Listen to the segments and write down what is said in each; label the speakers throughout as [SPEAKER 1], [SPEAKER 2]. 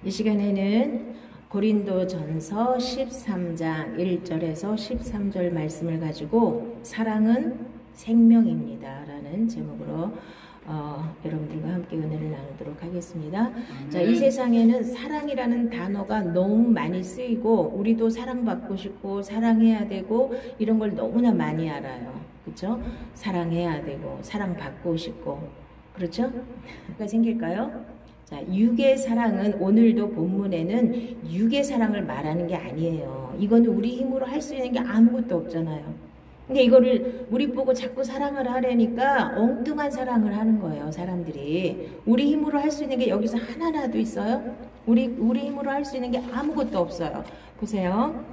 [SPEAKER 1] 이 시간에는 고린도전서 13장 1절에서 13절 말씀을 가지고 사랑은 생명입니다 라는 제목으로 여러분들과 함께 은혜를 나누도록 하겠습니다. 자, 이 세상에는 사랑이라는 단어가 너무 많이 쓰이고 우리도 사랑받고 싶고 사랑해야 되고 이런 걸 너무나 많이 알아요. 그렇죠? 사랑해야 되고 사랑받고 싶고 그렇죠? 뭐가 생길까요? 자, 육의 사랑은 오늘도 본문에는 육의 사랑을 말하는 게 아니에요. 이거는 우리 힘으로 할 수 있는 게 아무것도 없잖아요. 근데 이거를 우리 보고 자꾸 사랑을 하려니까 엉뚱한 사랑을 하는 거예요, 사람들이. 우리 힘으로 할 수 있는 게 여기서 하나라도 있어요? 우리 힘으로 할 수 있는 게 아무것도 없어요. 보세요.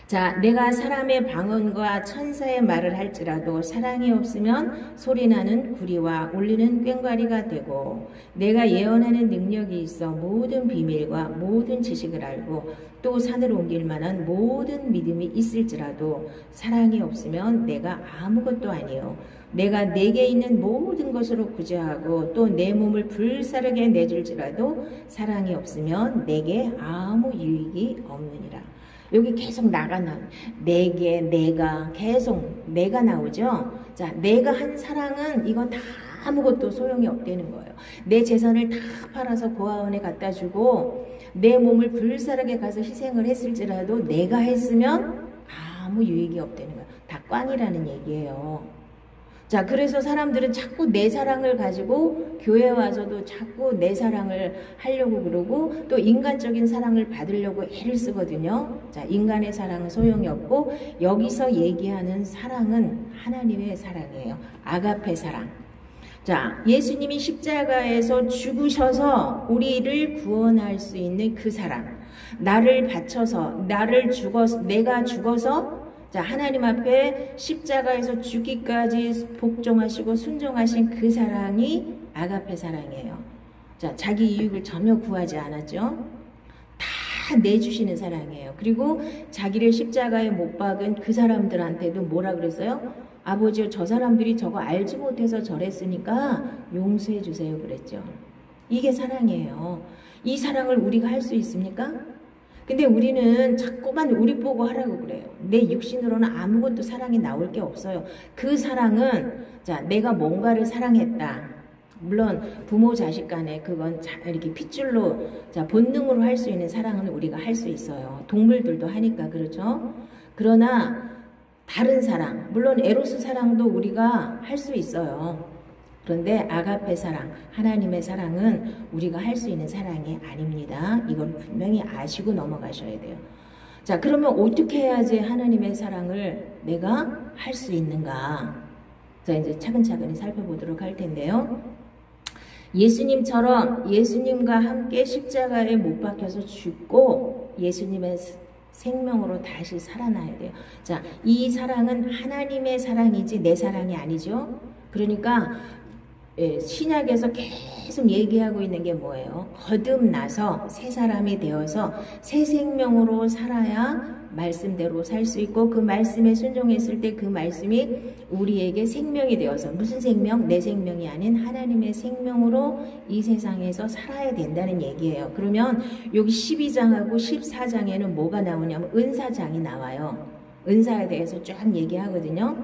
[SPEAKER 1] 자, 내가 사람의 방언과 천사의 말을 할지라도 사랑이 없으면 소리나는 구리와 울리는 꽹과리가 되고 내가 예언하는 능력이 있어 모든 비밀과 모든 지식을 알고 또 산을 옮길 만한 모든 믿음이 있을지라도 사랑이 없으면 내가 아무것도 아니요 내가 내게 있는 모든 것으로 구제하고 또 내 몸을 불사르게 내줄지라도 사랑이 없으면 내게 아무 유익이 없느니라. 여기 계속 내게, 내가, 계속 내가 나오죠. 자, 내가 한 사랑은 이건 다 아무것도 소용이 없다는 거예요. 내 재산을 다 팔아서 고아원에 갖다 주고 내 몸을 불사르게 가서 희생을 했을지라도 내가 했으면 아무 유익이 없다는 거예요. 다 꽝이라는 얘기예요. 자, 그래서 사람들은 자꾸 내 사랑을 가지고 교회 와서도 자꾸 내 사랑을 하려고 그러고 또 인간적인 사랑을 받으려고 애를 쓰거든요. 자, 인간의 사랑은 소용이 없고 여기서 얘기하는 사랑은 하나님의 사랑이에요. 아가페 사랑. 자, 예수님이 십자가에서 죽으셔서 우리를 구원할 수 있는 그 사랑. 나를 바쳐서 내가 죽어서 자, 하나님 앞에 십자가에서 죽기까지 복종하시고 순종하신 그 사랑이 아가페 사랑이에요. 자, 자기 이익을 전혀 구하지 않았죠. 다 내주시는 사랑이에요. 그리고 자기를 십자가에 못 박은 그 사람들한테도 뭐라 그랬어요? 아버지요, 저 사람들이 저거 알지 못해서 저랬으니까 용서해 주세요 그랬죠. 이게 사랑이에요. 이 사랑을 우리가 할 수 있습니까? 근데 우리는 자꾸만 우리 보고 하라고 그래요. 내 육신으로는 아무것도 사랑이 나올 게 없어요. 그 사랑은 자, 내가 뭔가를 사랑했다. 물론 부모 자식 간에 그건 이렇게 핏줄로 자, 본능으로 할 수 있는 사랑은 우리가 할 수 있어요. 동물들도 하니까 그렇죠. 그러나 다른 사랑, 물론 에로스 사랑도 우리가 할 수 있어요. 그런데 아가페 사랑, 하나님의 사랑은 우리가 할 수 있는 사랑이 아닙니다. 이걸 분명히 아시고 넘어가셔야 돼요. 자, 그러면 어떻게 해야지 하나님의 사랑을 내가 할 수 있는가? 자, 이제 차근차근히 살펴보도록 할 텐데요. 예수님처럼 예수님과 함께 십자가에 못 박혀서 죽고 예수님의 생명으로 다시 살아나야 돼요. 자, 이 사랑은 하나님의 사랑이지 내 사랑이 아니죠. 그러니까 신약에서 계속 얘기하고 있는 게 뭐예요? 거듭나서 새 사람이 되어서 새 생명으로 살아야 말씀대로 살 수 있고 그 말씀에 순종했을 때 그 말씀이 우리에게 생명이 되어서 무슨 생명? 내 생명이 아닌 하나님의 생명으로 이 세상에서 살아야 된다는 얘기예요. 그러면 여기 12장하고 14장에는 뭐가 나오냐면 은사장이 나와요. 은사에 대해서 쫙 얘기하거든요.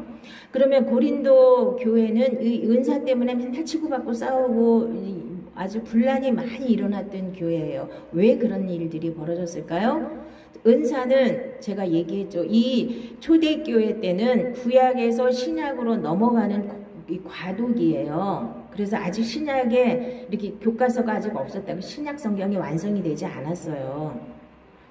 [SPEAKER 1] 그러면 고린도 교회는 이 은사 때문에 맨날 치고받고 싸우고 아주 분란이 많이 일어났던 교회예요. 왜 그런 일들이 벌어졌을까요? 은사는 제가 얘기했죠. 이 초대교회 때는 구약에서 신약으로 넘어가는 이 과도기예요. 그래서 아직 신약에 이렇게 교과서가 아직 없었다고 신약 성경이 완성이 되지 않았어요.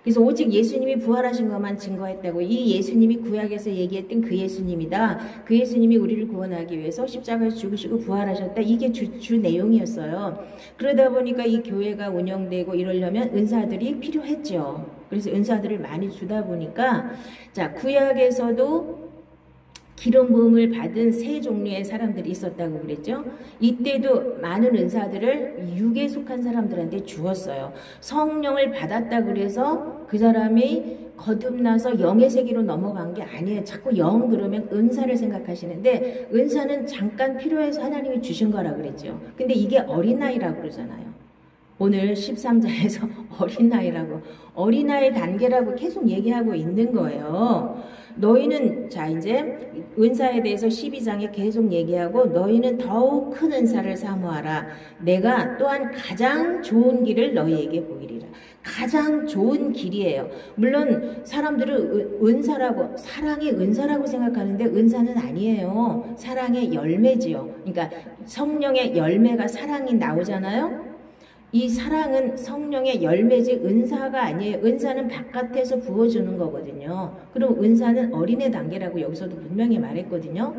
[SPEAKER 1] 그래서 오직 예수님이 부활하신 것만 증거했다고 이 예수님이 구약에서 얘기했던 그 예수님이다. 그 예수님이 우리를 구원하기 위해서 십자가에서 죽으시고 부활하셨다. 이게 주 내용이었어요. 그러다 보니까 이 교회가 운영되고 이러려면 은사들이 필요했죠. 그래서 은사들을 많이 주다 보니까 자, 구약에서도 기름 부음을 받은 세 종류의 사람들이 있었다고 그랬죠. 이때도 많은 은사들을 육에 속한 사람들한테 주었어요. 성령을 받았다 그래서 그 사람이 거듭나서 영의 세계로 넘어간 게 아니에요. 자꾸 영 그러면 은사를 생각하시는데 은사는 잠깐 필요해서 하나님이 주신 거라 그랬죠. 근데 이게 어린아이라고 그러잖아요. 오늘 13장에서 어린아이 단계라고 계속 얘기하고 있는 거예요. 너희는 자 이제 은사에 대해서 12장에 계속 얘기하고 너희는 더욱 큰 은사를 사모하라. 내가 또한 가장 좋은 길을 너희에게 보이리라. 가장 좋은 길이에요. 물론 사람들은 은사라고 사랑이 은사라고 생각하는데 은사는 아니에요. 사랑의 열매지요. 그러니까 성령의 열매가 사랑이 나오잖아요. 이 사랑은 성령의 열매지 은사가 아니에요. 은사는 바깥에서 부어주는 거거든요. 그럼 은사는 어린애 단계라고 여기서도 분명히 말했거든요.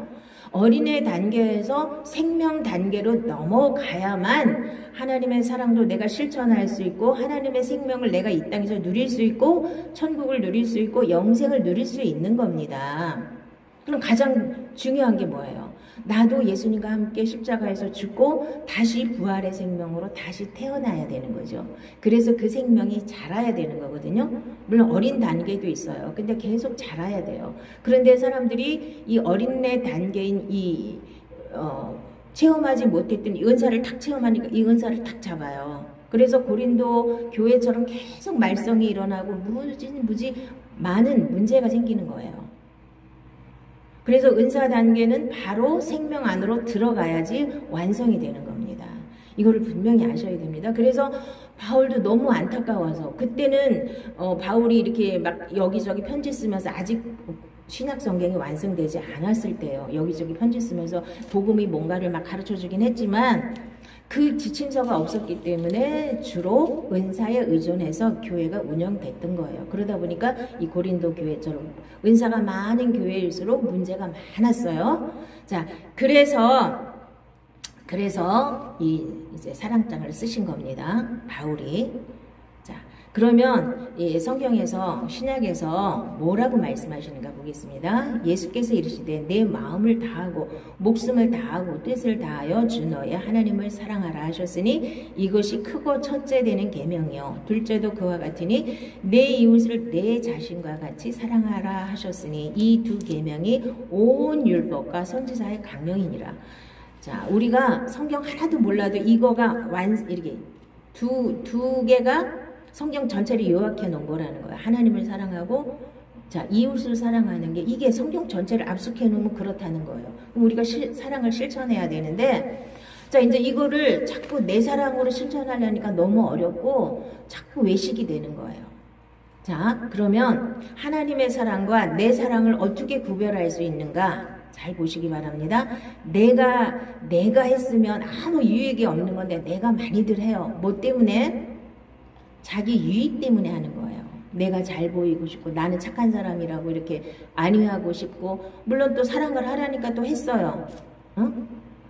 [SPEAKER 1] 어린애 단계에서 생명 단계로 넘어가야만 하나님의 사랑도 내가 실천할 수 있고 하나님의 생명을 내가 이 땅에서 누릴 수 있고 천국을 누릴 수 있고 영생을 누릴 수 있는 겁니다. 그럼 가장 중요한 게 뭐예요? 나도 예수님과 함께 십자가에서 죽고 다시 부활의 생명으로 다시 태어나야 되는 거죠. 그래서 그 생명이 자라야 되는 거거든요. 물론 어린 단계도 있어요. 근데 계속 자라야 돼요. 그런데 사람들이 이 어린애 단계인 체험하지 못했던 이 은사를 탁 체험하니까 이 은사를 탁 잡아요. 그래서 고린도 교회처럼 계속 말썽이 일어나고 무지 많은 문제가 생기는 거예요. 그래서 은사 단계는 바로 생명 안으로 들어가야지 완성이 되는 겁니다. 이거를 분명히 아셔야 됩니다. 그래서 바울도 너무 안타까워서 그때는 바울이 이렇게 막 여기저기 편지 쓰면서 아직 신약 성경이 완성되지 않았을 때요. 여기저기 편지 쓰면서 복음이 뭔가를 막 가르쳐 주긴 했지만 그 지침서가 없었기 때문에 주로 은사에 의존해서 교회가 운영됐던 거예요. 그러다 보니까 이 고린도 교회처럼 은사가 많은 교회일수록 문제가 많았어요. 자, 그래서 이제 사랑장을 쓰신 겁니다. 바울이. 자, 그러면 성경에서 신약에서 뭐라고 말씀하시는가 보겠습니다. 예수께서 이르시되 내 마음을 다하고 목숨을 다하고 뜻을 다하여 주 너의 하나님을 사랑하라 하셨으니 이것이 크고 첫째 되는 계명이요 둘째도 그와 같으니 내 이웃을 내 자신과 같이 사랑하라 하셨으니 이 두 계명이 온 율법과 선지자의 강령이니라. 자, 우리가 성경 하나도 몰라도 이거가 이렇게 두 개가 성경 전체를 요약해 놓은 거라는 거예요. 하나님을 사랑하고 자 이웃을 사랑하는 게 이게 성경 전체를 압축해 놓으면 그렇다는 거예요. 우리가 사랑을 실천해야 되는데 자 이제 이거를 자꾸 내 사랑으로 실천하려니까 너무 어렵고 자꾸 외식이 되는 거예요. 자 그러면 하나님의 사랑과 내 사랑을 어떻게 구별할 수 있는가? 잘 보시기 바랍니다. 내가 했으면 아무 유익이 없는 건데 내가 많이들 해요. 뭐 때문에? 자기 유익 때문에 하는 거예요. 내가 잘 보이고 싶고 나는 착한 사람이라고 이렇게 안위하고 싶고 물론 또 사랑을 하라니까 또 했어요.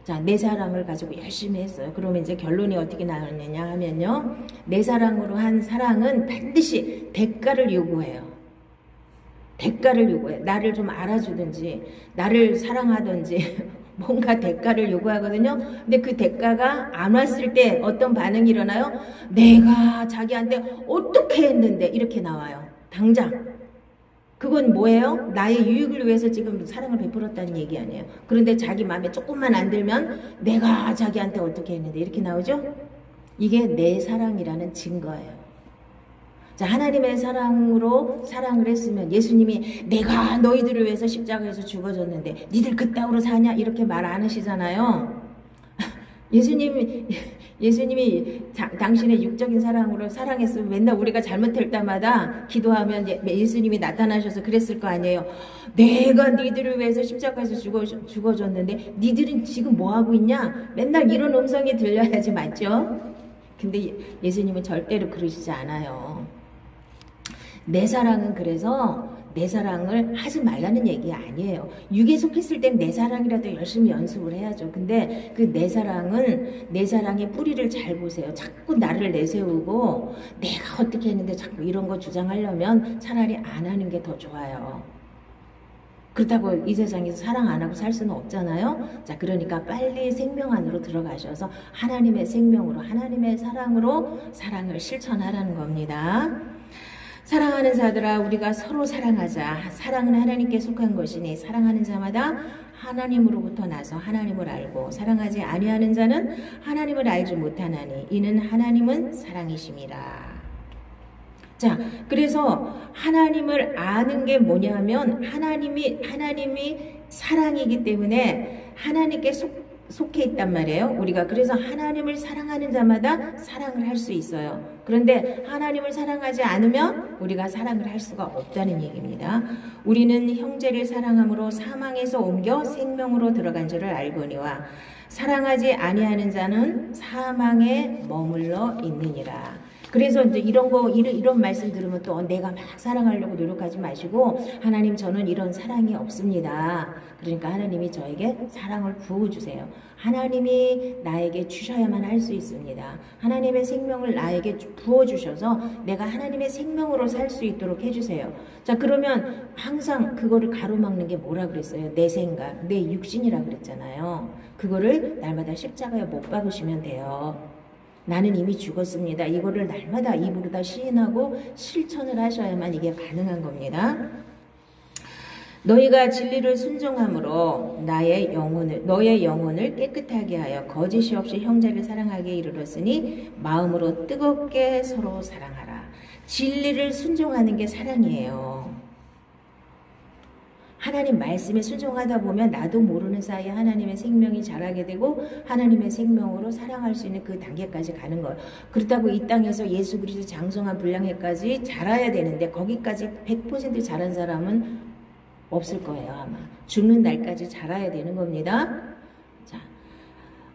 [SPEAKER 1] 자, 내 사랑을 가지고 열심히 했어요. 그러면 이제 결론이 어떻게 나왔느냐 하면요. 내 사랑으로 한 사랑은 반드시 대가를 요구해요. 대가를 요구해. 나를 좀 알아주든지 나를 사랑하든지 뭔가 대가를 요구하거든요. 근데 그 대가가 안 왔을 때 어떤 반응이 일어나요? 내가 자기한테 어떻게 했는데 이렇게 나와요. 당장. 그건 뭐예요? 나의 유익을 위해서 지금 사랑을 베풀었다는 얘기 아니에요. 그런데 자기 마음에 조금만 안 들면 내가 자기한테 어떻게 했는데 이렇게 나오죠? 이게 내 사랑이라는 증거예요. 자, 하나님의 사랑으로 사랑을 했으면 예수님이 내가 너희들을 위해서 십자가에서 죽어졌는데 니들 그따위로 사냐? 이렇게 말 안 하시잖아요. 예수님이 당신의 육적인 사랑으로 사랑했으면 맨날 우리가 잘못할 때마다 기도하면 예수님이 나타나셔서 그랬을 거 아니에요. 내가 니들을 위해서 십자가에서 죽어졌는데 니들은 지금 뭐하고 있냐? 맨날 이런 음성이 들려야지 맞죠? 근데 예수님은 절대로 그러시지 않아요. 내 사랑은 그래서 내 사랑을 하지 말라는 얘기 아니에요. 육에 속했을 땐 내 사랑이라도 열심히 연습을 해야죠. 근데 그 내 사랑은 내 사랑의 뿌리를 잘 보세요. 자꾸 나를 내세우고 내가 어떻게 했는데 자꾸 이런 거 주장하려면 차라리 안 하는 게 더 좋아요. 그렇다고 이 세상에서 사랑 안 하고 살 수는 없잖아요. 자, 그러니까 빨리 생명 안으로 들어가셔서 하나님의 생명으로 하나님의 사랑으로 사랑을 실천하라는 겁니다. 사랑하는 자들아 우리가 서로 사랑하자. 사랑은 하나님께 속한 것이니 사랑하는 자마다 하나님으로부터 나서 하나님을 알고 사랑하지 아니하는 자는 하나님을 알지 못하나니 이는 하나님은 사랑이심이라. 자, 그래서 하나님을 아는 게 뭐냐면 하나님이 사랑이기 때문에 하나님께 속해 있단 말이에요. 우리가 그래서 하나님을 사랑하는 자마다 사랑을 할 수 있어요. 그런데 하나님을 사랑하지 않으면 우리가 사랑을 할 수가 없다는 얘기입니다. 우리는 형제를 사랑함으로 사망에서 옮겨 생명으로 들어간 줄을 알거니와 사랑하지 아니하는 자는 사망에 머물러 있느니라. 그래서 이제 이런 말씀 들으면 또 내가 막 사랑하려고 노력하지 마시고 하나님 저는 이런 사랑이 없습니다. 그러니까 하나님이 저에게 사랑을 부어주세요. 하나님이 나에게 주셔야만 할 수 있습니다. 하나님의 생명을 나에게 부어주셔서 내가 하나님의 생명으로 살 수 있도록 해주세요. 자, 그러면 항상 그거를 가로막는 게 뭐라 그랬어요? 내 생각, 내 육신이라 그랬잖아요. 그거를 날마다 십자가에 못 박으시면 돼요. 나는 이미 죽었습니다. 이거를 날마다 입으로다 시인하고 실천을 하셔야만 이게 가능한 겁니다. 너희가 진리를 순종함으로 너의 영혼을 깨끗하게 하여 거짓이 없이 형제를 사랑하게 이르렀으니 마음으로 뜨겁게 서로 사랑하라. 진리를 순종하는 게 사랑이에요. 하나님 말씀에 순종하다 보면 나도 모르는 사이에 하나님의 생명이 자라게 되고 하나님의 생명으로 사랑할 수 있는 그 단계까지 가는 거예요. 그렇다고 이 땅에서 예수 그리스도 장성한 분량에까지 자라야 되는데 거기까지 100% 자란 사람은 없을 거예요. 아마 죽는 날까지 자라야 되는 겁니다. 자,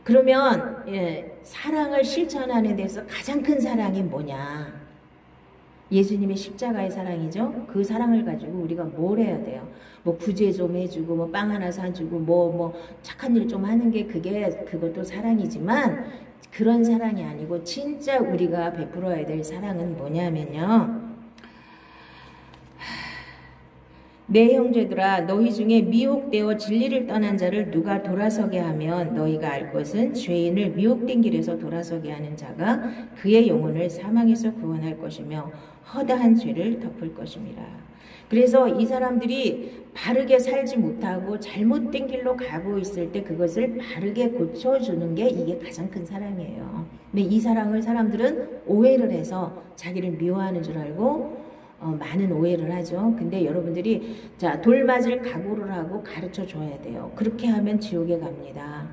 [SPEAKER 1] 그러면 사랑을 실천하는 데서 가장 큰 사랑이 뭐냐? 예수님의 십자가의 사랑이죠. 그 사랑을 가지고 우리가 뭘 해야 돼요? 뭐 구제 좀 해주고 뭐 빵 하나 사주고 뭐 착한 일 좀 하는 게 그것도 사랑이지만 그런 사랑이 아니고 진짜 우리가 베풀어야 될 사랑은 뭐냐면요. 내 형제들아 너희 중에 미혹되어 진리를 떠난 자를 누가 돌아서게 하면 너희가 알 것은 죄인을 미혹된 길에서 돌아서게 하는 자가 그의 영혼을 사망에서 구원할 것이며 허다한 죄를 덮을 것입니다. 그래서 이 사람들이 바르게 살지 못하고 잘못된 길로 가고 있을 때 그것을 바르게 고쳐주는 게 이게 가장 큰 사랑이에요. 근데 이 사랑을 사람들은 오해를 해서 자기를 미워하는 줄 알고 많은 오해를 하죠. 근데 여러분들이 자, 돌 맞을 각오를 하고 가르쳐 줘야 돼요. 그렇게 하면 지옥에 갑니다.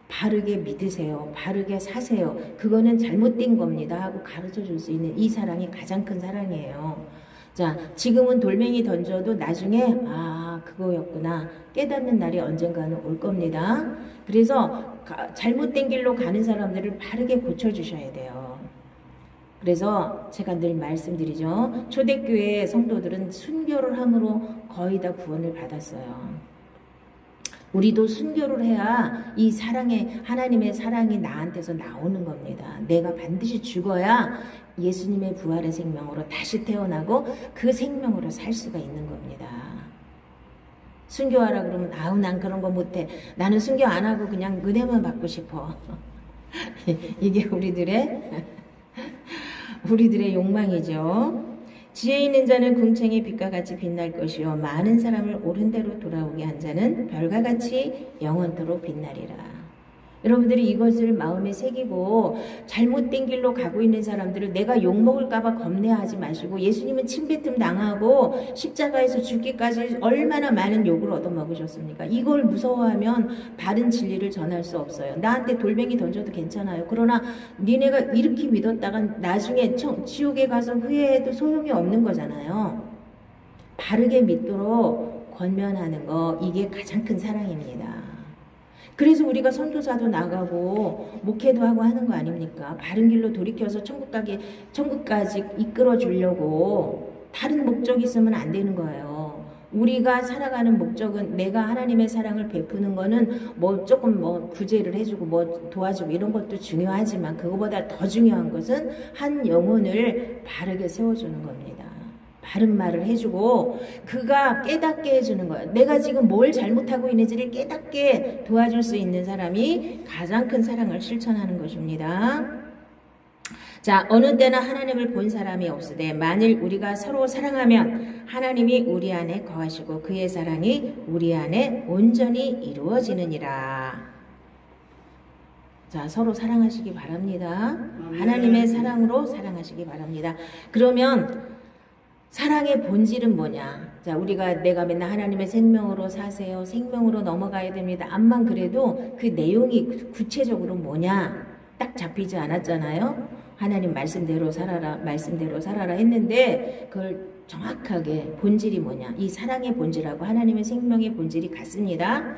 [SPEAKER 1] 바르게 믿으세요. 바르게 사세요. 그거는 잘못된 겁니다 하고 가르쳐 줄 수 있는 이 사랑이 가장 큰 사랑이에요. 자, 지금은 돌멩이 던져도 나중에 그거였구나 깨닫는 날이 언젠가는 올 겁니다. 그래서 잘못된 길로 가는 사람들을 바르게 고쳐주셔야 돼요. 그래서 제가 늘 말씀드리죠. 초대교회 성도들은 순교를 함으로 거의 다 구원을 받았어요. 우리도 순교를 해야 이 하나님의 사랑이 나한테서 나오는 겁니다. 내가 반드시 죽어야 예수님의 부활의 생명으로 다시 태어나고 그 생명으로 살 수가 있는 겁니다. 순교하라 그러면 난 그런 거 못해. 나는 순교 안 하고 그냥 은혜만 받고 싶어. 이게 우리들의 욕망이죠. 지혜 있는 자는 궁창의 빛과 같이 빛날 것이요 많은 사람을 옳은 대로 돌아오게 한 자는 별과 같이 영원토록 빛나리라. 여러분들이 이것을 마음에 새기고 잘못된 길로 가고 있는 사람들을 내가 욕먹을까 봐 겁내하지 마시고 예수님은 침뱉음 당하고 십자가에서 죽기까지 얼마나 많은 욕을 얻어먹으셨습니까? 이걸 무서워하면 바른 진리를 전할 수 없어요. 나한테 돌멩이 던져도 괜찮아요. 그러나 니네가 이렇게 믿었다가 나중에 지옥에 가서 후회해도 소용이 없는 거잖아요. 바르게 믿도록 권면하는 거 이게 가장 큰 사랑입니다. 그래서 우리가 선교사도 나가고 목회도 하고 하는 거 아닙니까? 바른 길로 돌이켜서 천국까지 이끌어 주려고 다른 목적이 있으면 안 되는 거예요. 우리가 살아가는 목적은 내가 하나님의 사랑을 베푸는 거는 조금 구제를 해주고 도와주고 이런 것도 중요하지만 그거보다 더 중요한 것은 한 영혼을 바르게 세워주는 겁니다. 바른 말을 해주고 그가 깨닫게 해주는 거예요. 내가 지금 뭘 잘못하고 있는지를 깨닫게 도와줄 수 있는 사람이 가장 큰 사랑을 실천하는 것입니다. 자, 어느 때나 하나님을 본 사람이 없으되 만일 우리가 서로 사랑하면 하나님이 우리 안에 거하시고 그의 사랑이 우리 안에 온전히 이루어지느니라. 자, 서로 사랑하시기 바랍니다. 하나님의 사랑으로 사랑하시기 바랍니다. 그러면 사랑의 본질은 뭐냐? 자, 내가 맨날 하나님의 생명으로 사세요. 생명으로 넘어가야 됩니다. 암만 그래도 그 내용이 구체적으로 뭐냐? 딱 잡히지 않았잖아요. 하나님 말씀대로 살아라, 말씀대로 살아라 했는데 그걸 정확하게 본질이 뭐냐? 이 사랑의 본질하고 하나님의 생명의 본질이 같습니다.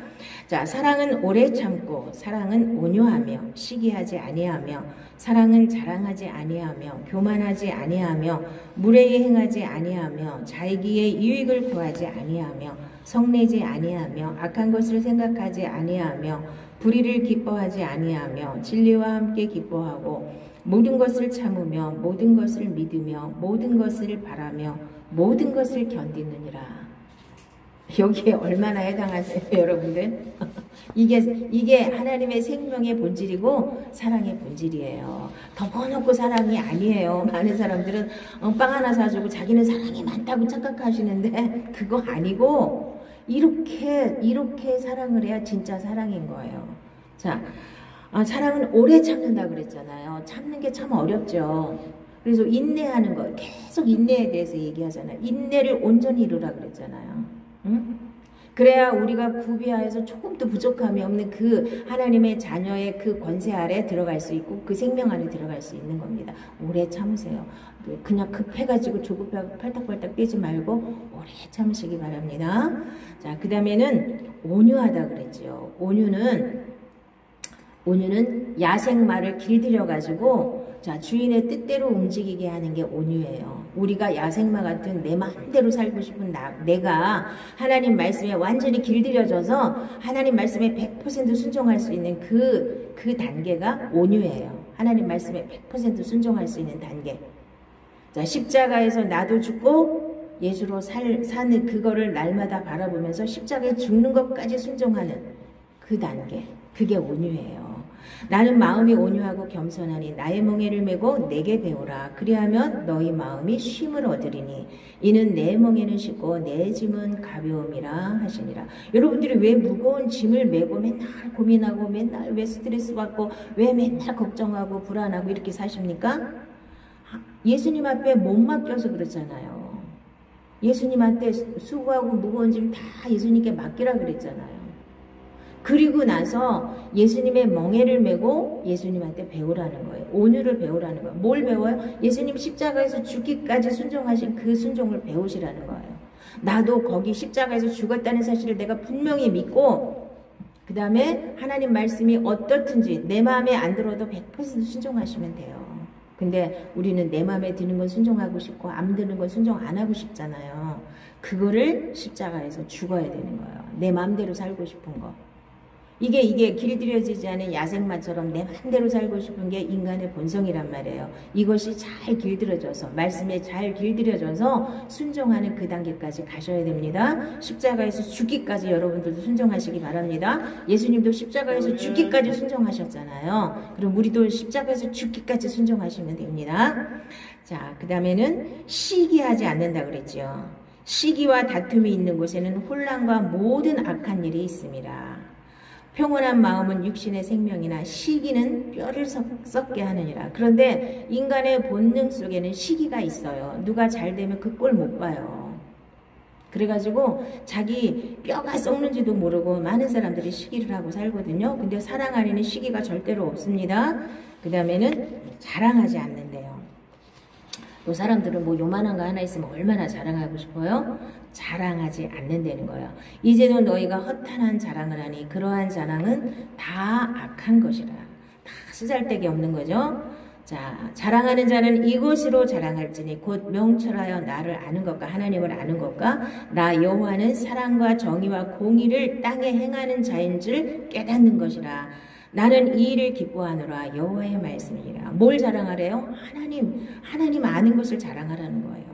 [SPEAKER 1] 자, 사랑은 오래 참고, 사랑은 온유하며, 시기하지 아니하며, 사랑은 자랑하지 아니하며, 교만하지 아니하며, 무례히 행하지 아니하며, 자기의 유익을 구하지 아니하며, 성내지 아니하며, 악한 것을 생각하지 아니하며, 불의를 기뻐하지 아니하며, 진리와 함께 기뻐하고, 모든 것을 참으며, 모든 것을 믿으며, 모든 것을 바라며, 모든 것을 견디느니라. 여기에 얼마나 해당하세요, 여러분들? 이게 하나님의 생명의 본질이고 사랑의 본질이에요. 덮어놓고 사랑이 아니에요. 많은 사람들은 빵 하나 사주고 자기는 사랑이 많다고 착각하시는데 그거 아니고 이렇게 사랑을 해야 진짜 사랑인 거예요. 자, 사랑은 오래 참는다 그랬잖아요. 참는 게 참 어렵죠. 그래서 인내하는 거, 계속 인내에 대해서 얘기하잖아요. 인내를 온전히 이루라 그랬잖아요. 응? 그래야 우리가 구비하여서 조금도 부족함이 없는 그 하나님의 자녀의 그 권세 아래 들어갈 수 있고 그 생명 안에 들어갈 수 있는 겁니다. 오래 참으세요. 그냥 급해가지고 조급하고 팔딱팔딱 뛰지 말고 오래 참으시기 바랍니다. 자, 그 다음에는 온유하다 그랬죠. 온유는 야생마를 길들여가지고 자, 주인의 뜻대로 움직이게 하는 게 온유예요. 우리가 야생마 같은 내 마음대로 살고 싶은 내가 하나님 말씀에 완전히 길들여져서 하나님 말씀에 100% 순종할 수 있는 그 단계가 온유예요. 하나님 말씀에 100% 순종할 수 있는 단계. 자, 십자가에서 나도 죽고 예수로 사는 그거를 날마다 바라보면서 십자가에 죽는 것까지 순종하는 그 단계. 그게 온유예요. 나는 마음이 온유하고 겸손하니 나의 멍에를 메고 내게 배우라. 그리하면 너희 마음이 쉼을 얻으리니 이는 내 멍에는 쉽고 내 짐은 가벼움이라 하시니라. 여러분들이 왜 무거운 짐을 메고 맨날 고민하고 맨날 왜 스트레스 받고 왜 맨날 걱정하고 불안하고 이렇게 사십니까? 예수님 앞에 못 맡겨서 그렇잖아요. 예수님한테 수고하고 무거운 짐 다 예수님께 맡기라 그랬잖아요. 그리고 나서 예수님의 멍에를 메고 예수님한테 배우라는 거예요. 온유를 배우라는 거예요. 뭘 배워요? 예수님 십자가에서 죽기까지 순종하신 그 순종을 배우시라는 거예요. 나도 거기 십자가에서 죽었다는 사실을 내가 분명히 믿고 그 다음에 하나님 말씀이 어떻든지 내 마음에 안 들어도 100% 순종하시면 돼요. 근데 우리는 내 마음에 드는 건 순종하고 싶고 안 드는 건 순종 안 하고 싶잖아요. 그거를 십자가에서 죽어야 되는 거예요. 내 마음대로 살고 싶은 거. 이게 길들여지지 않은 야생마처럼 내 맘대로 살고 싶은 게 인간의 본성이란 말이에요. 이것이 잘 길들여져서 말씀에 잘 길들여져서 순종하는 그 단계까지 가셔야 됩니다. 십자가에서 죽기까지 여러분들도 순종하시기 바랍니다. 예수님도 십자가에서 죽기까지 순종하셨잖아요. 그럼 우리도 십자가에서 죽기까지 순종하시면 됩니다. 자, 그 다음에는 시기하지 않는다 그랬죠. 시기와 다툼이 있는 곳에는 혼란과 모든 악한 일이 있습니다. 평온한 마음은 육신의 생명이나 시기는 뼈를 썩게 하느니라. 그런데 인간의 본능 속에는 시기가 있어요. 누가 잘 되면 그 꼴 못 봐요. 그래가지고 자기 뼈가 썩는지도 모르고 많은 사람들이 시기를 하고 살거든요. 근데 사랑 안에는 시기가 절대로 없습니다. 그 다음에는 자랑하지 않는데요. 또 사람들은 뭐 요만한 거 하나 있으면 얼마나 자랑하고 싶어요? 자랑하지 않는다는 거예요. 이제도 너희가 허탄한 자랑을 하니 그러한 자랑은 다 악한 것이라. 다 쓰잘데기 없는 거죠. 자, 자랑하는 자는 이것으로 자랑할지니 곧 명철하여 나를 아는 것과 하나님을 아는 것과 나 여호와는 사랑과 정의와 공의를 땅에 행하는 자인 줄 깨닫는 것이라. 나는 이 일을 기뻐하노라. 여호와의 말씀이니라. 뭘 자랑하래요? 하나님 아는 것을 자랑하라는 거예요.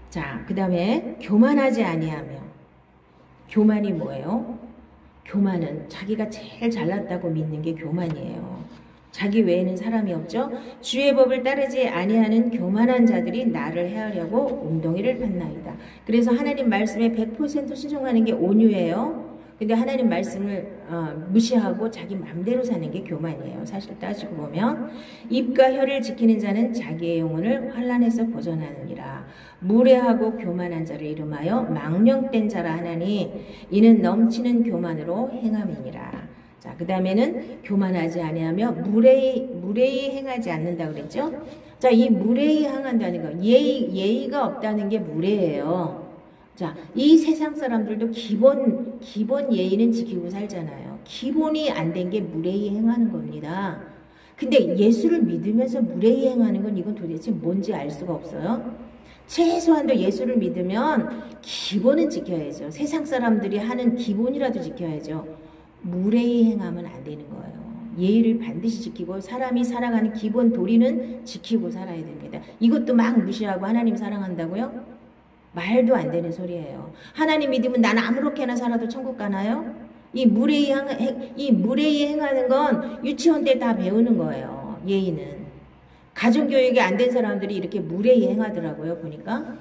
[SPEAKER 1] 자, 그 다음에 교만하지 아니하며. 교만이 뭐예요? 교만은 자기가 제일 잘났다고 믿는 게 교만이에요. 자기 외에는 사람이 없죠. 주의 법을 따르지 아니하는 교만한 자들이 나를 해하려고 웅덩이를 팠나이다. 그래서 하나님 말씀에 100% 순종하는 게 온유예요. 근데 하나님 말씀을 무시하고 자기 맘대로 사는 게 교만이에요. 사실 따지고 보면 입과 혀를 지키는 자는 자기의 영혼을 환난에서 보존하느니라. 무례하고 교만한 자를 이름하여 망령된 자라 하나니 이는 넘치는 교만으로 행함이니라. 자, 그 다음에는 교만하지 아니하며 무례히 행하지 않는다 그랬죠? 자, 이 무례히 행한다는 거, 예의가 없다는 게 무례예요. 자, 이 세상 사람들도 기본 예의는 지키고 살잖아요. 기본이 안 된 게 무례히 행하는 겁니다. 근데 예수를 믿으면서 무례히 행하는 건 이건 도대체 뭔지 알 수가 없어요. 최소한도 예수를 믿으면 기본은 지켜야죠. 세상 사람들이 하는 기본이라도 지켜야죠. 무례히 행하면 안 되는 거예요. 예의를 반드시 지키고 사람이 살아가는 기본 도리는 지키고 살아야 됩니다. 이것도 막 무시하고 하나님 사랑한다고요? 말도 안 되는 소리예요. 하나님 믿으면 나는 아무렇게나 살아도 천국 가나요? 이 무례히 행하는 건 유치원 때 다 배우는 거예요. 예의는. 가정교육이 안 된 사람들이 이렇게 무례히 행하더라고요. 보니까.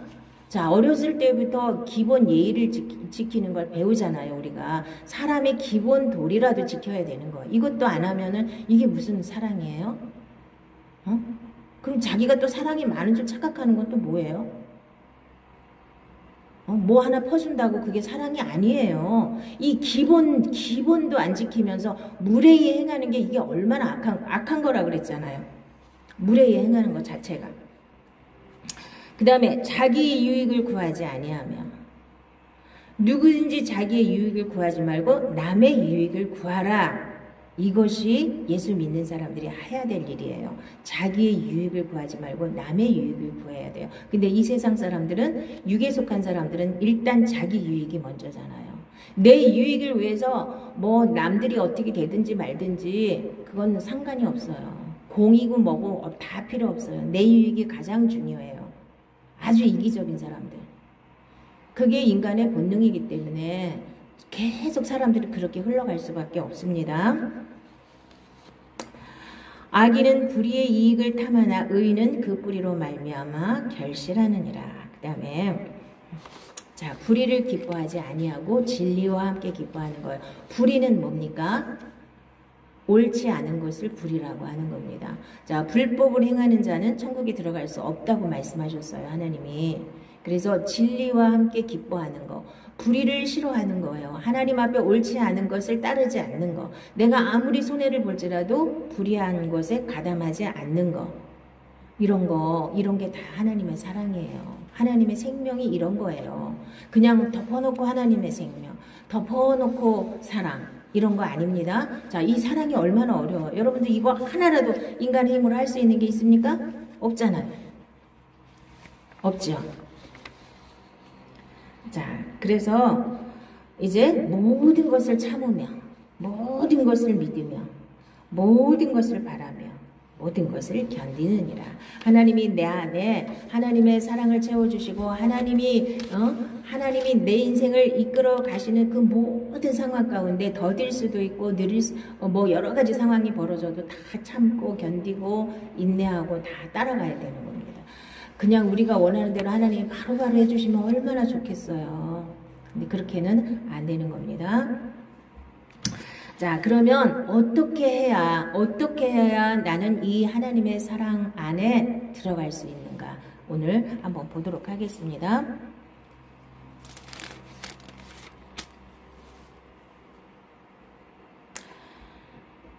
[SPEAKER 1] 자, 어렸을 때부터 기본 예의를 지키는 걸 배우잖아요. 우리가. 사람의 기본 도리라도 지켜야 되는 거예요. 이것도 안 하면은 이게 무슨 사랑이에요? 그럼 자기가 또 사랑이 많은 줄 착각하는 건 또 뭐예요? 뭐 하나 퍼준다고 그게 사랑이 아니에요. 이 기본도 안 지키면서 무례히 행하는 게 이게 얼마나 악한 거라 그랬잖아요. 무례히 행하는 것 자체가. 그 다음에 자기의 유익을 구하지 아니하며 누구든지 자기의 유익을 구하지 말고 남의 유익을 구하라. 이것이 예수 믿는 사람들이 해야 될 일이에요. 자기의 유익을 구하지 말고 남의 유익을 구해야 돼요. 근데 이 세상 사람들은, 육에 속한 사람들은 일단 자기 유익이 먼저잖아요. 내 유익을 위해서 뭐 남들이 어떻게 되든지 말든지 그건 상관이 없어요. 공이고 뭐고 다 필요 없어요. 내 유익이 가장 중요해요. 아주 이기적인 사람들. 그게 인간의 본능이기 때문에 계속 사람들이 그렇게 흘러갈 수밖에 없습니다. 악인은 불의의 이익을 탐하나 의인은 그 뿌리로 말미암아 결실하느니라. 그 다음에 자, 불의를 기뻐하지 아니하고 진리와 함께 기뻐하는 거예요. 불의는 뭡니까? 옳지 않은 것을 불의라고 하는 겁니다. 자, 불법을 행하는 자는 천국에 들어갈 수 없다고 말씀하셨어요. 하나님이. 그래서 진리와 함께 기뻐하는 거. 불의를 싫어하는 거예요. 하나님 앞에 옳지 않은 것을 따르지 않는 거. 내가 아무리 손해를 볼지라도 불의한 것에 가담하지 않는 거. 이런 게 다 하나님의 사랑이에요. 하나님의 생명이 이런 거예요. 그냥 덮어놓고 하나님의 생명, 덮어놓고 사랑. 이런 거 아닙니다. 자, 이 사랑이 얼마나 어려워요. 여러분들 이거 하나라도 인간의 힘으로 할 수 있는 게 있습니까? 없잖아요. 없죠. 자, 그래서 이제 모든 것을 참으며 모든 것을 믿으며 모든 것을 바라며 모든 것을 견디느니라. 하나님이 내 안에 하나님의 사랑을 채워주시고 하나님이 내 인생을 이끌어 가시는 그 모든 상황 가운데 더딜 수도 있고 느릴 뭐 여러 가지 상황이 벌어져도 다 참고 견디고 인내하고 다 따라가야 되는 겁니다. 그냥 우리가 원하는 대로 하나님이 바로바로 해주시면 얼마나 좋겠어요. 근데 그렇게는 안 되는 겁니다. 자, 그러면 어떻게 해야 나는 이 하나님의 사랑 안에 들어갈 수 있는가? 오늘 한번 보도록 하겠습니다.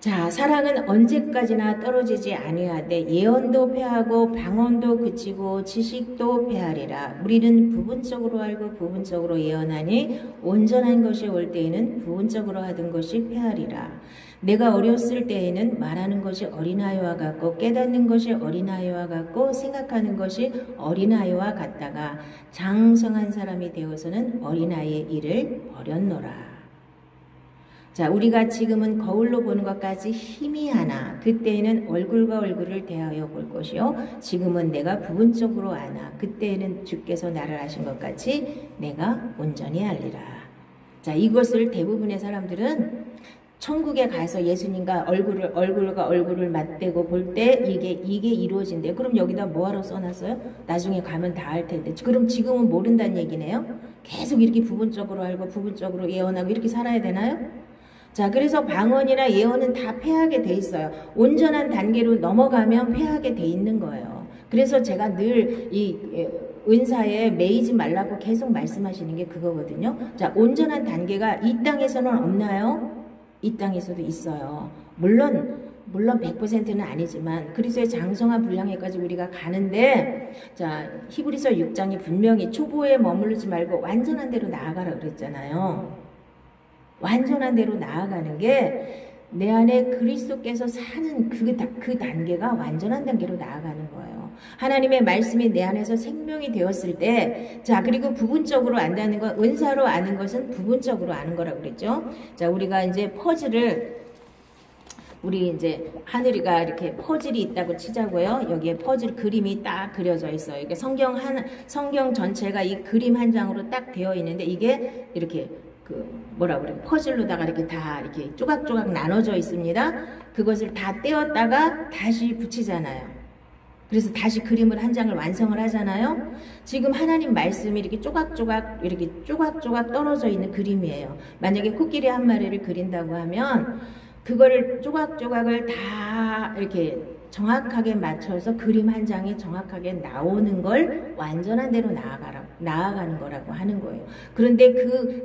[SPEAKER 1] 자, 사랑은 언제까지나 떨어지지 아니하되 예언도 패하고 방언도 그치고 지식도 패하리라. 우리는 부분적으로 알고 부분적으로 예언하니 온전한 것이 올 때에는 부분적으로 하던 것이 패하리라. 내가 어렸을 때에는 말하는 것이 어린아이와 같고 깨닫는 것이 어린아이와 같고 생각하는 것이 어린아이와 같다가 장성한 사람이 되어서는 어린아이의 일을 버렸노라. 자, 우리가 지금은 거울로 보는 것까지 희미하나 그때에는 얼굴과 얼굴을 대하여 볼 것이요 지금은 내가 부분적으로 아나 그때에는 주께서 나를 하신 것 같이 내가 온전히 알리라. 자, 이것을 대부분의 사람들은 천국에 가서 예수님과 얼굴과 얼굴을 맞대고 볼 때 이게 이루어진대요. 그럼 여기다 뭐하러 써놨어요? 나중에 가면 다 할 텐데. 그럼 지금은 모른다는 얘기네요. 계속 이렇게 부분적으로 알고 부분적으로 예언하고 이렇게 살아야 되나요? 자, 그래서 방언이나 예언은 다 패하게 돼 있어요. 온전한 단계로 넘어가면 패하게 돼 있는 거예요. 그래서 제가 늘 이 은사에 매이지 말라고 계속 말씀하시는 게 그거거든요. 자, 온전한 단계가 이 땅에서는 없나요? 이 땅에서도 있어요. 물론 100%는 아니지만 그리스도의 장성한 분량에까지 우리가 가는데, 자, 히브리서 6장이 분명히 초보에 머무르지 말고 완전한 대로 나아가라 그랬잖아요. 완전한 대로 나아가는 게 내 안에 그리스도께서 사는 그 단계가 완전한 단계로 나아가는 거예요. 하나님의 말씀이 내 안에서 생명이 되었을 때, 자, 그리고 부분적으로 안다는 건, 은사로 아는 것은 부분적으로 아는 거라고 그랬죠. 자, 우리가 이제 우리 이제 하늘이가 이렇게 퍼즐이 있다고 치자고요. 여기에 퍼즐 그림이 딱 그려져 있어요. 이게 성경 전체가 이 그림 한 장으로 딱 되어 있는데, 이게 이렇게 퍼즐로다가 이렇게 다 이렇게 조각조각 나눠져 있습니다. 그것을 다 떼었다가 다시 붙이잖아요. 그래서 다시 그림을 한 장을 완성을 하잖아요. 지금 하나님 말씀이 이렇게 조각조각 떨어져 있는 그림이에요. 만약에 코끼리 한 마리를 그린다고 하면 그거를 조각조각을 다 이렇게 정확하게 맞춰서 그림 한 장이 정확하게 나오는 걸 완전한 대로 나아가는 거라고 하는 거예요. 그런데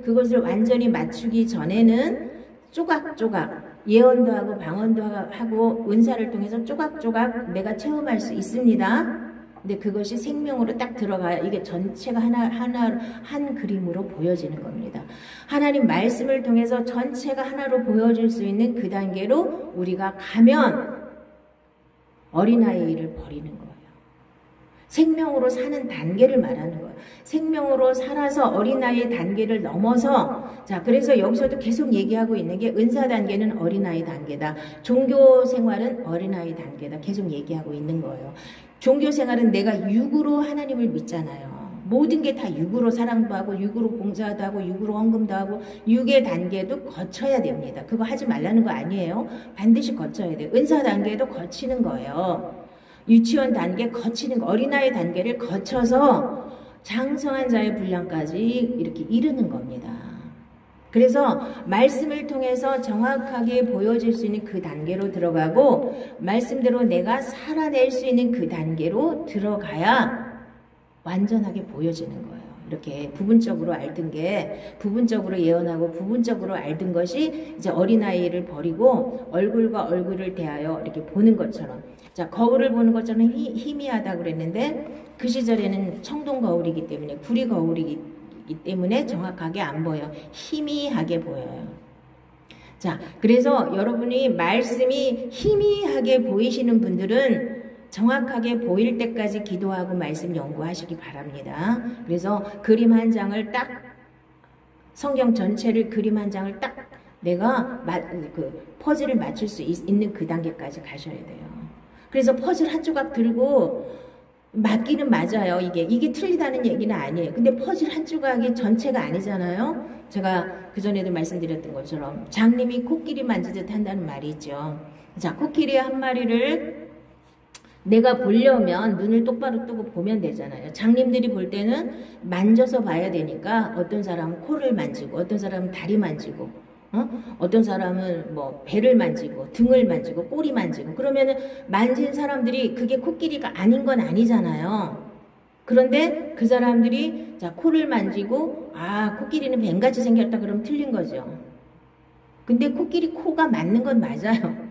[SPEAKER 1] 그것을 완전히 맞추기 전에는 조각조각 예언도 하고 방언도 하고 은사를 통해서 조각조각 내가 체험할 수 있습니다. 근데 그것이 생명으로 딱 들어가야 이게 전체가 한 그림으로 보여지는 겁니다. 하나님 말씀을 통해서 전체가 하나로 보여질 수 있는 그 단계로 우리가 가면 어린아이를 버리는 거예요. 생명으로 사는 단계를 말하는 거예요. 생명으로 살아서 어린아이의 단계를 넘어서, 자, 그래서 여기서도 계속 얘기하고 있는 게 은사 단계는 어린아이 단계다. 종교 생활은 어린아이 단계다. 계속 얘기하고 있는 거예요. 종교 생활은 내가 육으로 하나님을 믿잖아요. 모든 게 다 육으로 사랑도 하고 육으로 봉사도 하고 육으로 헌금도 하고 육의 단계도 거쳐야 됩니다. 그거 하지 말라는 거 아니에요. 반드시 거쳐야 돼요. 은사 단계도 거치는 거예요. 유치원 단계 거치는 거, 어린아이 단계를 거쳐서 장성한 자의 분량까지 이렇게 이르는 겁니다. 그래서 말씀을 통해서 정확하게 보여질 수 있는 그 단계로 들어가고, 말씀대로 내가 살아낼 수 있는 그 단계로 들어가야 완전하게 보여지는 거예요. 이렇게 부분적으로 알던 게, 부분적으로 예언하고 부분적으로 알던 것이 이제 어린아이를 버리고 얼굴과 얼굴을 대하여 이렇게 보는 것처럼, 자, 거울을 보는 것처럼 희미하다 그랬는데 그 시절에는 청동 거울이기 때문에, 구리 거울이기 때문에 정확하게 안 보여요. 희미하게 보여요. 자, 그래서 여러분이 말씀이 희미하게 보이시는 분들은 정확하게 보일 때까지 기도하고 말씀 연구하시기 바랍니다. 그래서 그림 한 장을 딱, 성경 전체를 그림 한 장을 딱 내가 퍼즐을 맞출 수 있는 그 단계까지 가셔야 돼요. 그래서 퍼즐 한 조각 들고 맞기는 맞아요. 이게 틀리다는 얘기는 아니에요. 근데 퍼즐 한 조각이 전체가 아니잖아요. 제가 그전에도 말씀드렸던 것처럼 장님이 코끼리 만지듯 한다는 말이 있죠. 자, 코끼리 한 마리를 내가 보려면 눈을 똑바로 뜨고 보면 되잖아요. 장님들이 볼 때는 만져서 봐야 되니까 어떤 사람은 코를 만지고, 어떤 사람은 다리 만지고, 어떤 사람은 뭐 배를 만지고, 등을 만지고, 꼬리 만지고, 그러면은 만진 사람들이 그게 코끼리가 아닌 건 아니잖아요. 그런데 그 사람들이 자, 코를 만지고, 아, 코끼리는 뱀같이 생겼다 그러면 틀린 거죠. 근데 코끼리 코가 맞는 건 맞아요.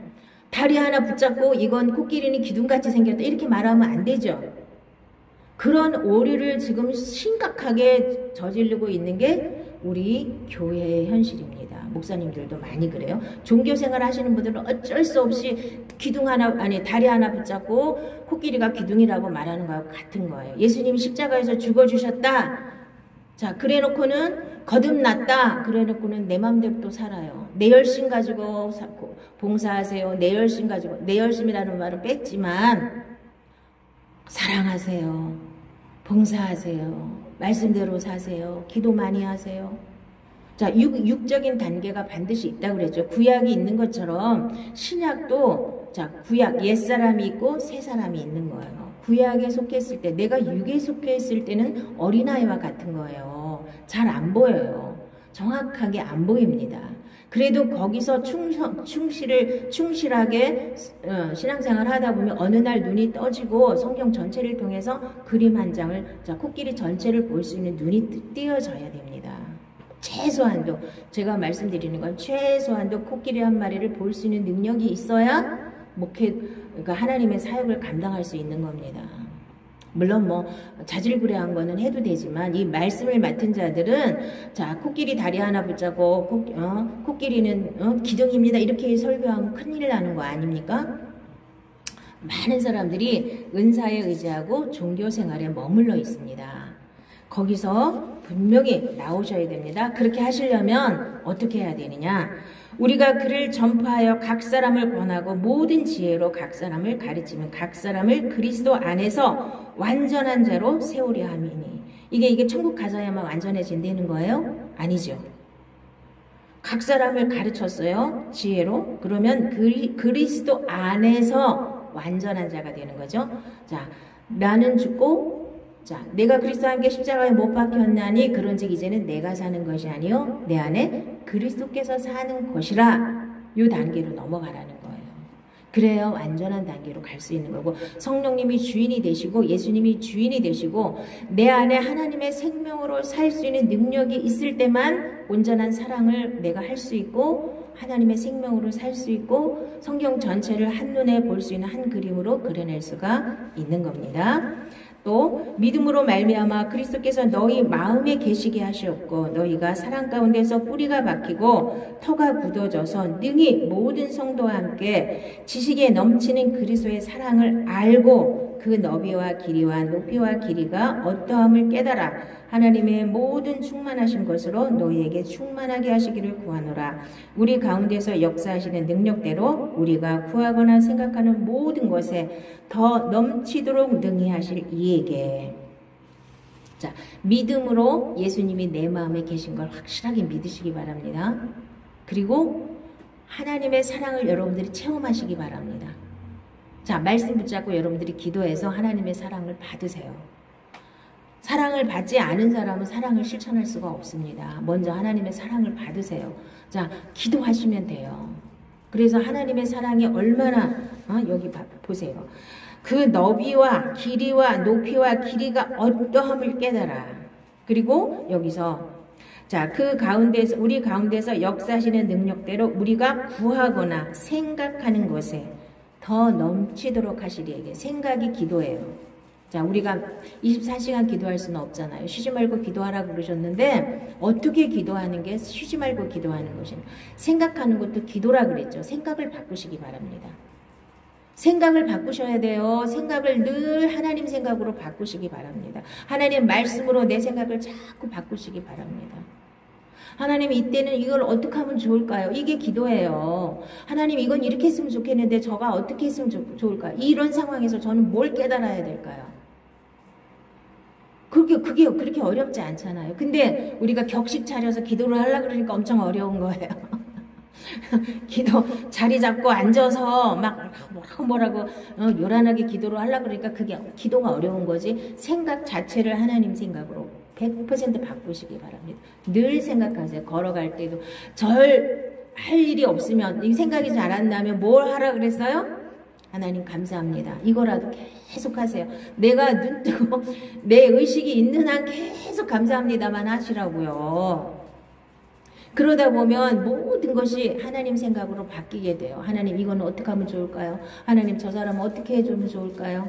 [SPEAKER 1] 다리 하나 붙잡고 이건 코끼리는 기둥같이 생겼다 이렇게 말하면 안 되죠. 그런 오류를 지금 심각하게 저지르고 있는 게 우리 교회의 현실입니다. 목사님들도 많이 그래요. 종교생활 하시는 분들은 어쩔 수 없이 다리 하나 붙잡고 코끼리가 기둥이라고 말하는 거하고 같은 거예요. 예수님이 십자가에서 죽어주셨다. 자, 그래놓고는 거듭났다. 그래놓고는 내 맘대로 또 살아요. 내 열심 가지고 봉사하세요. 내 열심 가지고, 내 열심이라는 말은 뺐지만 사랑하세요. 봉사하세요. 말씀대로 사세요. 기도 많이 하세요. 자, 육적인 단계가 반드시 있다고 그랬죠. 구약이 있는 것처럼 신약도 자, 구약 옛사람이 있고 새사람이 있는 거예요. 구약에 속했을 때, 내가 육에 속해 있을 때는 어린아이와 같은 거예요. 잘 안 보여요. 정확하게 안 보입니다. 그래도 거기서 충실하게 신앙생활 하다 보면 어느 날 눈이 떠지고 성경 전체를 통해서 그림 한 장을, 자, 코끼리 전체를 볼 수 있는 눈이 띄어져야 됩니다. 최소한도, 제가 말씀드리는 건 최소한도 코끼리 한 마리를 볼 수 있는 능력이 있어야 그러니까 하나님의 사역을 감당할 수 있는 겁니다. 물론 뭐 자질구레한 거는 해도 되지만 이 말씀을 맡은 자들은 자, 코끼리 다리 하나 붙잡고 코끼리는 기둥입니다 이렇게 설교하면 큰일 나는 거 아닙니까? 많은 사람들이 은사에 의지하고 종교생활에 머물러 있습니다. 거기서 분명히 나오셔야 됩니다. 그렇게 하시려면 어떻게 해야 되느냐? 우리가 그를 전파하여 각 사람을 권하고 모든 지혜로 각 사람을 가르치면 각 사람을 그리스도 안에서 완전한 자로 세우려 함이니. 이게 천국 가서야만 완전해진다는 거예요? 아니죠. 각 사람을 가르쳤어요. 지혜로. 그러면 그리스도 안에서 완전한 자가 되는 거죠. 자, 나는 죽고 자, 내가 그리스도와 함께 십자가에 못 박혔나니 그런즉 이제는 내가 사는 것이 아니요 내 안에 그리스도께서 사는 것이라. 이 단계로 넘어가라는 거예요. 그래야 완전한 단계로 갈 수 있는 거고, 성령님이 주인이 되시고 예수님이 주인이 되시고 내 안에 하나님의 생명으로 살 수 있는 능력이 있을 때만 온전한 사랑을 내가 할 수 있고 하나님의 생명으로 살 수 있고 성경 전체를 한눈에 볼 수 있는 한 그림으로 그려낼 수가 있는 겁니다. 또 믿음으로 말미암아 그리스도께서 너희 마음에 계시게 하셨고 너희가 사랑 가운데서 뿌리가 박히고 터가 굳어져서 능히 모든 성도와 함께 지식에 넘치는 그리스도의 사랑을 알고 그 너비와 길이와 높이와 길이가 어떠함을 깨달아 하나님의 모든 충만하신 것으로 너희에게 충만하게 하시기를 구하노라. 우리 가운데서 역사하시는 능력대로 우리가 구하거나 생각하는 모든 것에 더 넘치도록 능히 하실 이에게. 자, 믿음으로 예수님이 내 마음에 계신 걸 확실하게 믿으시기 바랍니다. 그리고 하나님의 사랑을 여러분들이 체험하시기 바랍니다. 자, 말씀 붙잡고 여러분들이 기도해서 하나님의 사랑을 받으세요. 사랑을 받지 않은 사람은 사랑을 실천할 수가 없습니다. 먼저 하나님의 사랑을 받으세요. 자, 기도하시면 돼요. 그래서 하나님의 사랑이 얼마나 여기 보세요. 그 너비와 길이와 높이와 길이가 어떠함을 깨달아. 그리고 여기서 자, 그 가운데서 우리 가운데서 역사하시는 능력대로 우리가 구하거나 생각하는 것에 더 넘치도록 하시리에게. 생각이 기도예요. 자, 우리가 24시간 기도할 수는 없잖아요. 쉬지 말고 기도하라고 그러셨는데 어떻게 기도하는 게 쉬지 말고 기도하는 것입니다. 생각하는 것도 기도라 그랬죠. 생각을 바꾸시기 바랍니다. 생각을 바꾸셔야 돼요. 생각을 늘 하나님 생각으로 바꾸시기 바랍니다. 하나님 말씀으로 내 생각을 자꾸 바꾸시기 바랍니다. 하나님 이때는 이걸 어떻게 하면 좋을까요? 이게 기도예요. 하나님 이건 이렇게 했으면 좋겠는데 저가 어떻게 했으면 좋을까요? 이런 상황에서 저는 뭘 깨달아야 될까요? 그게 그렇게 어렵지 않잖아요. 근데 우리가 격식 차려서 기도를 하려고 그러니까 엄청 어려운 거예요. 기도 자리 잡고 앉아서 막 뭐라고 요란하게 기도를 하려고 그러니까 그게 기도가 어려운 거지. 생각 자체를 하나님 생각으로 100% 바꾸시기 바랍니다. 늘 생각하세요. 걸어갈 때도 절 할 일이 없으면 이 생각이 잘 안 나면 뭘 하라 그랬어요? 하나님 감사합니다. 이거라도 계속 하세요. 내가 눈 뜨고 내 의식이 있는 한 계속 감사합니다만 하시라고요. 그러다 보면 모든 것이 하나님 생각으로 바뀌게 돼요. 하나님 이거는 어떻게 하면 좋을까요? 하나님 저 사람은 어떻게 해주면 좋을까요?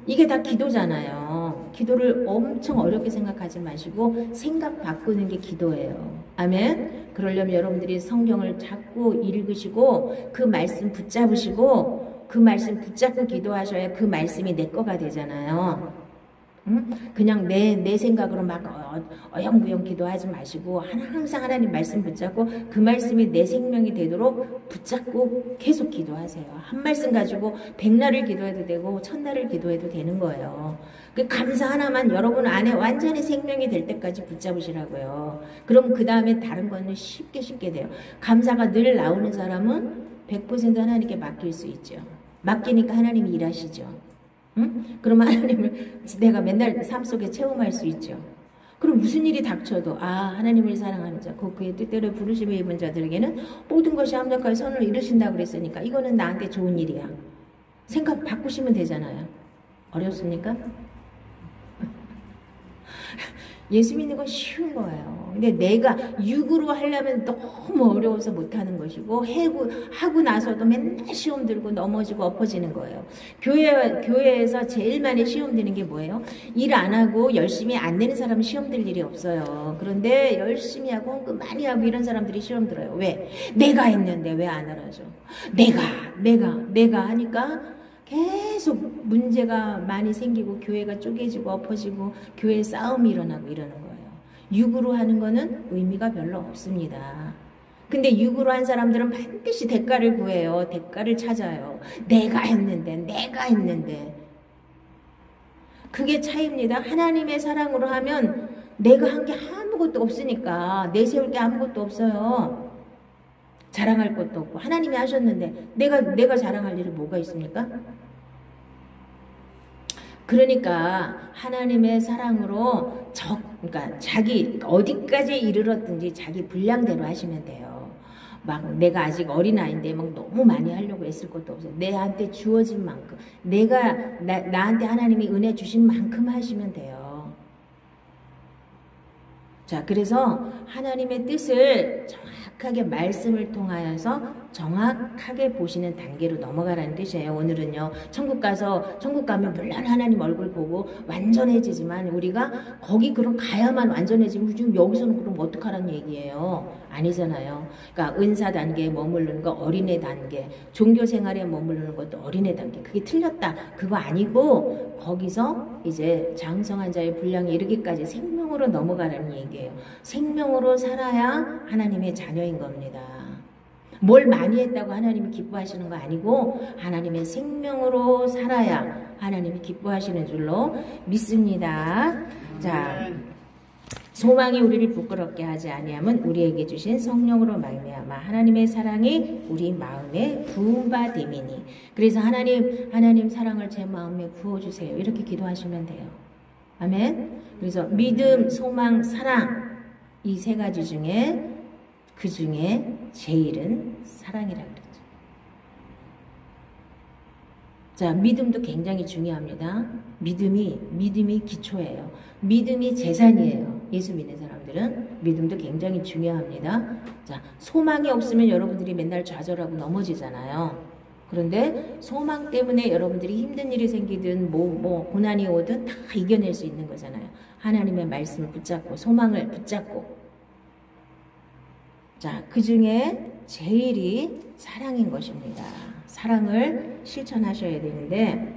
[SPEAKER 1] 이게 다 기도잖아요. 기도를 엄청 어렵게 생각하지 마시고 생각 바꾸는 게 기도예요. 아멘. 그러려면 여러분들이 성경을 자꾸 읽으시고 그 말씀 붙잡으시고 그 말씀 붙잡고 기도하셔야 그 말씀이 내 거가 되잖아요. 응? 그냥 내 생각으로 막 어영부영 기도하지 마시고 항상 하나님 말씀 붙잡고 그 말씀이 내 생명이 되도록 붙잡고 계속 기도하세요. 한 말씀 가지고 100날을 기도해도 되고 1000날을 기도해도 되는 거예요. 그 감사 하나만 여러분 안에 완전히 생명이 될 때까지 붙잡으시라고요. 그럼 그 다음에 다른 거는 쉽게 돼요. 감사가 늘 나오는 사람은 100% 하나님께 맡길 수 있죠. 맡기니까 하나님이 일하시죠. 응? 그러면 하나님을 내가 맨날 삶 속에 체험할 수 있죠. 그럼 무슨 일이 닥쳐도 하나님을 사랑하는 자, 그의 뜻대로 부르심을 입은 자들에게는 모든 것이 합력하여 선을 이루신다고 그랬으니까 이거는 나한테 좋은 일이야. 생각 바꾸시면 되잖아요. 어렵습니까? 예수 믿는 건 쉬운 거예요. 근데 내가 육으로 하려면 너무 어려워서 못하는 것이고 하고 나서도 맨날 시험 들고 넘어지고 엎어지는 거예요. 교회에서 제일 많이 시험 드는 게 뭐예요? 일 안 하고 열심히 안 되는 사람은 시험 들 일이 없어요. 그런데 열심히 하고 헌금 많이 하고 이런 사람들이 시험 들어요. 왜? 내가 했는데 왜 안 알아줘? 내가 하니까 계속 문제가 많이 생기고 교회가 쪼개지고 엎어지고 교회 싸움이 일어나고 이러는 거예요. 육으로 하는 거는 의미가 별로 없습니다. 근데 육으로 한 사람들은 반드시 대가를 구해요. 대가를 찾아요. 내가 했는데. 그게 차이입니다. 하나님의 사랑으로 하면 내가 한 게 아무것도 없으니까 내세울 게 아무것도 없어요. 자랑할 것도 없고 하나님이 하셨는데 내가 자랑할 일이 뭐가 있습니까? 그러니까 하나님의 사랑으로 그러니까 자기 어디까지 이르렀든지 자기 분량대로 하시면 돼요. 막 내가 아직 어린아이인데 막 너무 많이 하려고 애쓸 것도 없어요. 내한테 주어진 만큼 나한테 하나님이 은혜 주신 만큼 하시면 돼요. 자, 그래서 하나님의 뜻을 정확하게 말씀을 통하여서 정확하게 보시는 단계로 넘어가라는 뜻이에요. 오늘은요, 천국 가면 물론 하나님 얼굴 보고 완전해지지만 우리가 거기 그럼 가야만 완전해지면 지금 여기서는 그럼 어떡하라는 얘기예요? 아니잖아요. 그러니까 은사 단계에 머무르는 거 어린애 단계, 종교 생활에 머무르는 것도 어린애 단계. 그게 틀렸다. 그거 아니고 거기서 이제 장성한 자의 분량에 이르기까지 생명으로 넘어가라는 얘기예요. 생명으로 살아야 하나님의 자녀인 겁니다. 뭘 많이 했다고 하나님이 기뻐하시는 거 아니고 하나님의 생명으로 살아야 하나님이 기뻐하시는 줄로 믿습니다. 자, 소망이 우리를 부끄럽게 하지 아니함은 우리에게 주신 성령으로 말미암아 하나님의 사랑이 우리 마음에 부은 바 됨이니. 그래서 하나님 사랑을 제 마음에 부어주세요. 이렇게 기도하시면 돼요. 아멘. 그래서 믿음, 소망, 사랑 이 세 가지 중에 그 중에 제일은 사랑이라고 그랬죠. 자, 믿음도 굉장히 중요합니다. 믿음이 기초예요. 믿음이 재산이에요. 예수 믿는 사람들은 믿음도 굉장히 중요합니다. 자, 소망이 없으면 여러분들이 맨날 좌절하고 넘어지잖아요. 그런데 소망 때문에 여러분들이 힘든 일이 생기든 고난이 오든 다 이겨낼 수 있는 거잖아요. 하나님의 말씀을 붙잡고 소망을 붙잡고. 자, 그 중에 제일이 사랑인 것입니다. 사랑을 실천하셔야 되는데,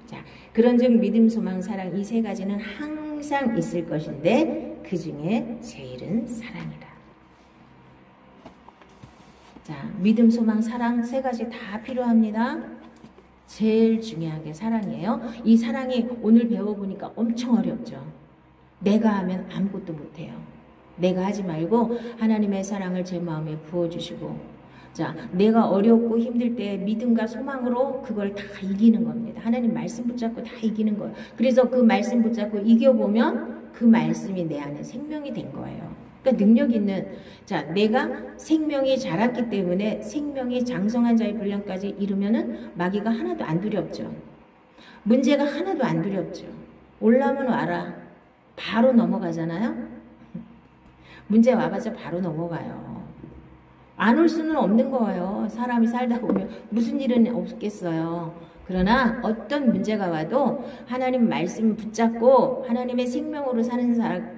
[SPEAKER 1] 자, 그런즉 믿음, 소망, 사랑 이 세 가지는 항상 있을 것인데 그 중에 제일은 사랑이라. 자, 믿음, 소망, 사랑 세 가지 다 필요합니다. 제일 중요한 게 사랑이에요. 이 사랑이 오늘 배워보니까 엄청 어렵죠. 내가 하면 아무것도 못해요. 내가 하지 말고 하나님의 사랑을 제 마음에 부어주시고, 자, 내가 어렵고 힘들 때 믿음과 소망으로 그걸 다 이기는 겁니다. 하나님 말씀 붙잡고 다 이기는 거예요. 그래서 그 말씀 붙잡고 이겨보면 그 말씀이 내 안에 생명이 된 거예요. 그러니까 능력 있는, 자, 내가 생명이 자랐기 때문에 생명이 장성한 자의 분량까지 이르면은 마귀가 하나도 안 두렵죠. 문제가 하나도 안 두렵죠. 올라오면 와라. 바로 넘어가잖아요. 문제 와봐서 바로 넘어가요. 안 올 수는 없는 거예요. 사람이 살다 보면 무슨 일은 없겠어요. 그러나 어떤 문제가 와도 하나님 말씀 붙잡고 하나님의 생명으로 사는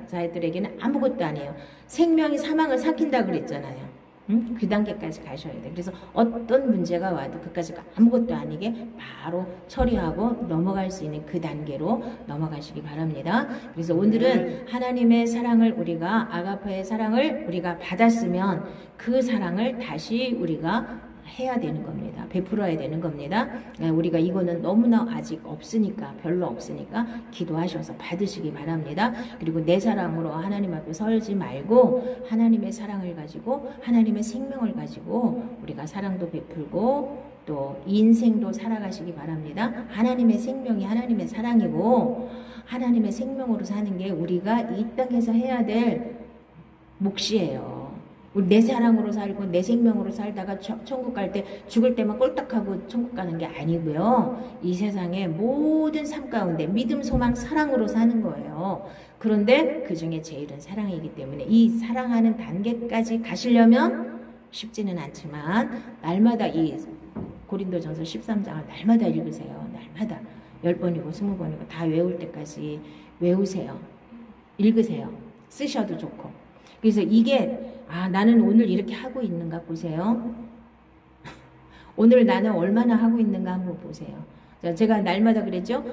[SPEAKER 1] 자들에게는 아무것도 아니에요. 생명이 사망을 삭힌다 그랬잖아요. 그 단계까지 가셔야 돼. 그래서 어떤 문제가 와도 그까지 아무것도 아니게 바로 처리하고 넘어갈 수 있는 그 단계로 넘어가시기 바랍니다. 그래서 오늘은 하나님의 사랑을 우리가 아가페의 사랑을 우리가 받았으면 그 사랑을 다시 우리가 해야 되는 겁니다. 베풀어야 되는 겁니다. 우리가 이거는 너무나 아직 없으니까 별로 없으니까 기도하셔서 받으시기 바랍니다. 그리고 내 사랑으로 하나님 앞에 설지 말고 하나님의 사랑을 가지고 하나님의 생명을 가지고 우리가 사랑도 베풀고 또 인생도 살아가시기 바랍니다. 하나님의 생명이 하나님의 사랑이고 하나님의 생명으로 사는 게 우리가 이 땅에서 해야 될 몫이에요. 내 사랑으로 살고 내 생명으로 살다가 천국 갈 때 죽을 때만 꼴딱하고 천국 가는 게 아니고요. 이 세상의 모든 삶 가운데 믿음, 소망, 사랑으로 사는 거예요. 그런데 그 중에 제일은 사랑이기 때문에 이 사랑하는 단계까지 가시려면 쉽지는 않지만 날마다 이 고린도전서 13장을 날마다 읽으세요. 날마다 10번이고 20번이고 다 외울 때까지 외우세요. 읽으세요. 쓰셔도 좋고. 그래서 이게 나는 오늘 이렇게 하고 있는가 보세요. 오늘 나는 얼마나 하고 있는가 한번 보세요. 자, 제가 날마다 그랬죠.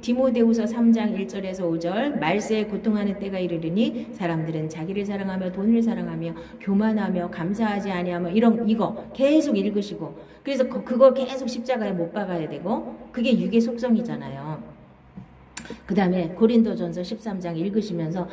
[SPEAKER 1] 디모데후서 3장 1절에서 5절 말세에 고통하는 때가 이르르니 사람들은 자기를 사랑하며 돈을 사랑하며 교만하며 감사하지 아니하며 이거 계속 읽으시고 그래서 그거 계속 십자가에 못 박아야 되고 그게 육의 속성이잖아요. 그 다음에 고린도전서 13장 읽으시면서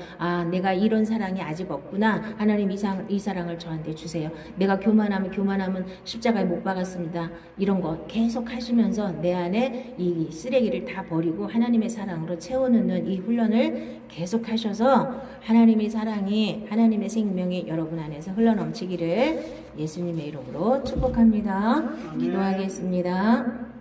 [SPEAKER 1] 내가 이런 사랑이 아직 없구나. 하나님 이 사랑을 저한테 주세요. 내가 교만하면 십자가에 못 박았습니다. 이런 거 계속 하시면서 내 안에 이 쓰레기를 다 버리고 하나님의 사랑으로 채워넣는 이 훈련을 계속 하셔서 하나님의 사랑이 하나님의 생명이 여러분 안에서 흘러넘치기를 예수님의 이름으로 축복합니다. 기도하겠습니다.